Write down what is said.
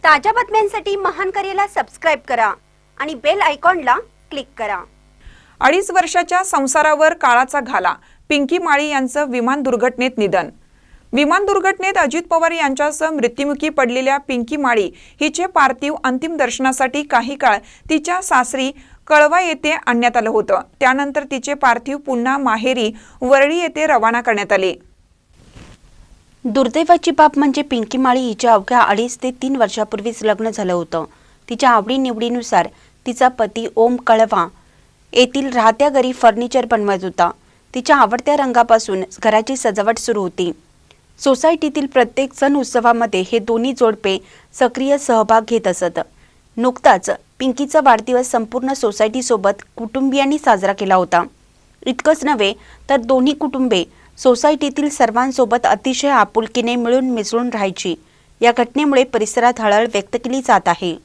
ताज्या बातम्यांसाठी महान करेला सबस्क्राइब करा आणि बेल आयकॉनला क्लिक करा। 2.5 वर्षाच्या संसारावर काळाचा घाला। पिंकी माळी यांचं विमान दुर्घटनेत निधन। विमान दुर्घटनेत अजित पवार यांच्यासह मृत्युमुखी पडलेल्या पिंकी माळी हिचे पार्थिव अंतिम दर्शनासाठी काही काळ तिच्या सासरी कळवा येथे आणण्यात आलं होतं। त्यानंतर तिचे पार्थिव पुन्हा माहेरी वरळी येथे रवाना करण्यात आले। दुर्दैवाची बाब म्हणजे पिंकी माळी हिच्या अवघ्या 2.5 ते 3 वर्षापूर्वीच लग्न झालं होतं। तिच्या आवडीनिवडीनुसार तिचा पती ओम कळवा येथील राहत्या घरी फर्निचर बनवत होता। तिच्या आवडत्या रंगापासून घराची सजावट सुरू होती। सोसायटीतील प्रत्येक सण उत्सवामध्ये हे दोन्ही जोडपे सक्रिय सहभाग घेत असत। नुकताच पिंकीचा वाढदिवस संपूर्ण सोसायटीसोबत कुटुंबियांनी साजरा केला होता। इतकंच नव्हे तर दोन्ही कुटुंबे सोसायटीतील सर्वांसोबत अतिशय आपुलकीने मिळून मिसळून राहायची। या घटनेमुळे परिसरात हळहळ व्यक्त केली जात आहे।